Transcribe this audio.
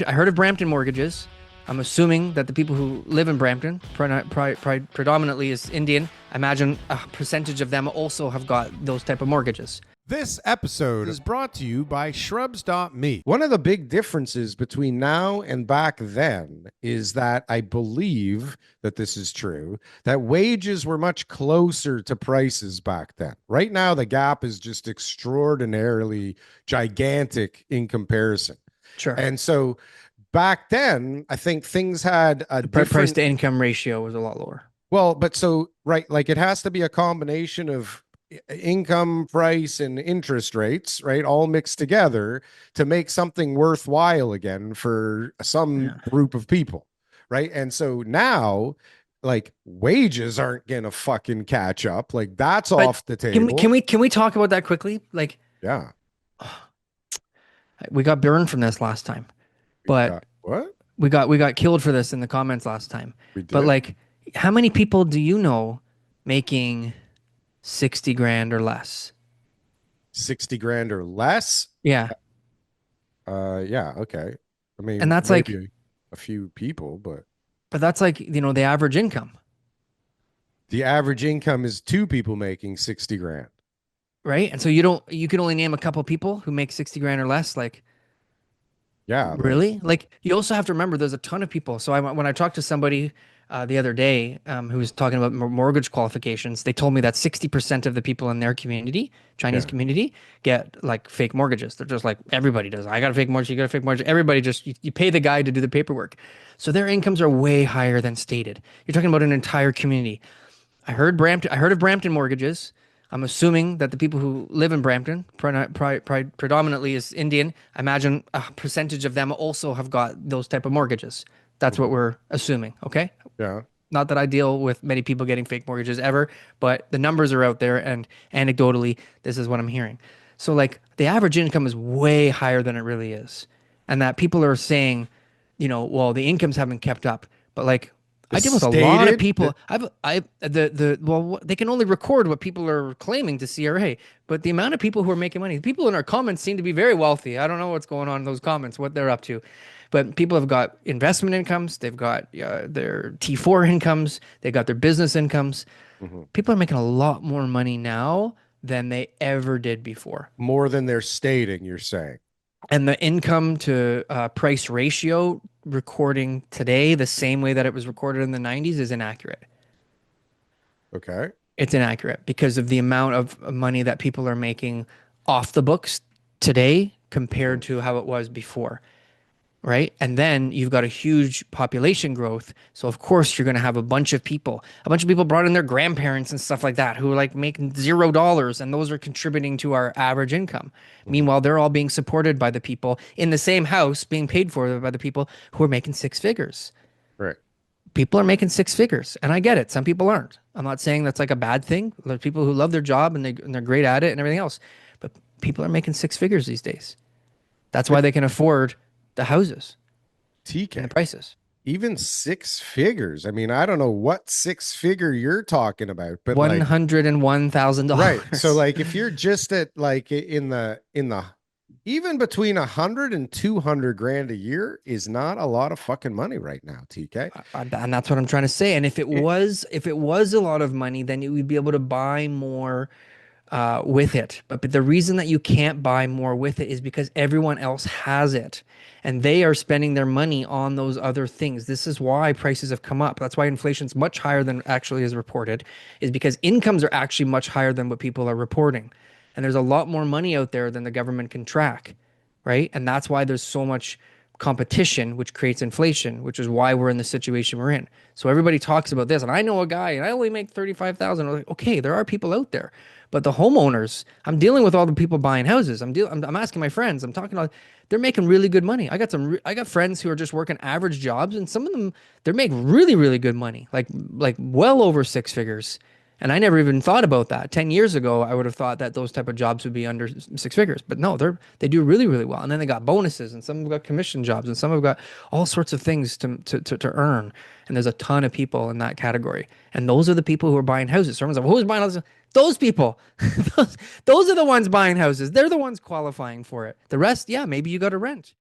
I heard of Brampton mortgages. I'm assuming that the people who live in Brampton predominantly is Indian. I imagine a percentage of them also have got those type of mortgages. This episode is brought to you by Shrubs.me. One of the big differences between now and back then is that I believe that this is true, that wages were much closer to prices back then. Right now, the gap is just extraordinarily gigantic in comparison. Sure. And so back then, I think things had a The different price to income ratio was a lot lower. well, but so right, like it has to be a combination of income, price, and interest rates, right? All mixed together to make something worthwhile again for some group of people, right? And so now, like wages aren't gonna fucking catch up. Like that's But off the table. can we talk about that quickly? Like, Yeah. we got burned from this last time, but What? we got killed for this in the comments last time. We did? But like, how many people do you know making 60 grand or less? 60 grand or less? Yeah. Yeah, okay. I mean, And that's maybe like, a few people, but that's like, the average income, the average income is two people making 60 grand. right? And so you can only name a couple people who make 60 grand or less. Like, Yeah. really? Like, you also have to remember there's a ton of people. So when I talked to somebody the other day who was talking about mortgage qualifications, they told me that 60% of the people in their community, Chinese community, get like fake mortgages. They're just like, everybody does. I got a fake mortgage, you got a fake mortgage. Everybody just, you pay the guy to do the paperwork. So their incomes are way higher than stated. You're talking about an entire community. I heard of Brampton mortgages. I'm assuming that the people who live in Brampton predominantly is Indian. I imagine a percentage of them also have got those type of mortgages. That's what we're assuming. Okay. Yeah. Not that I deal with many people getting fake mortgages ever, but the numbers are out there, and anecdotally, this is what I'm hearing. So like the average income is way higher than it really is, and that people are saying, well, the incomes haven't kept up, but like I deal with a lot of people. They can only record what people are claiming to CRA, but the amount of people who are making money, people in our comments seem to be very wealthy. I don't know what's going on in those comments, what they're up to, but people have got investment incomes, they've got their T4 incomes, they've got their business incomes. People are making a lot more money now than they ever did before. More than they're stating, you're saying. And the income to price ratio recording today, the same way that it was recorded in the 90s, is inaccurate. Okay. It's inaccurate because of the amount of money that people are making off the books today compared to how it was before. Right. And then you've got a huge population growth. So, of course, you're going to have a bunch of people brought in their grandparents and stuff like that who are like making $0. And those are contributing to our average income. Meanwhile, they're all being supported by the people in the same house, being paid for by the people who are making six figures. Right. People are making six figures. And I get it. Some people aren't. I'm not saying that's like a bad thing. There's people who love their job and they're great at it and everything else. But people are making six figures these days. That's why they can afford the houses, TK, and the prices. even six figures. I mean, I don't know what six figure you're talking about, but $101,000. right. So like if you're just at like in the even between 100 and 200 grand a year is not a lot of fucking money right now, TK. And that's what I'm trying to say. And if it was a lot of money, then you would be able to buy more with it. But the reason that you can't buy more with it is because everyone else has it and they are spending their money on those other things. This is why prices have come up. That's why inflation's much higher than actually is reported, is because incomes are actually much higher than what people are reporting. And there's a lot more money out there than the government can track, right? And that's why there's so much competition, which creates inflation, which is why we're in the situation we're in. So everybody talks about this, and I know a guy, and I only make 35,000. Like, okay, there are people out there, but the homeowners, I'm dealing with all the people buying houses. I'm asking my friends. I'm talking about, they're making really good money. I got friends who are just working average jobs, and some of them they're making really really good money, like well over six figures. And I never even thought about that. 10 years ago, I would have thought that those type of jobs would be under six figures. But no, they do really, really well. And then they got bonuses, and some have got commission jobs, and some have got all sorts of things to earn. And there's a ton of people in that category. And those are the people who are buying houses. So everyone's like, well, who's buying houses? Those people. those are the ones buying houses. They're the ones qualifying for it. The rest, yeah, maybe you got to rent.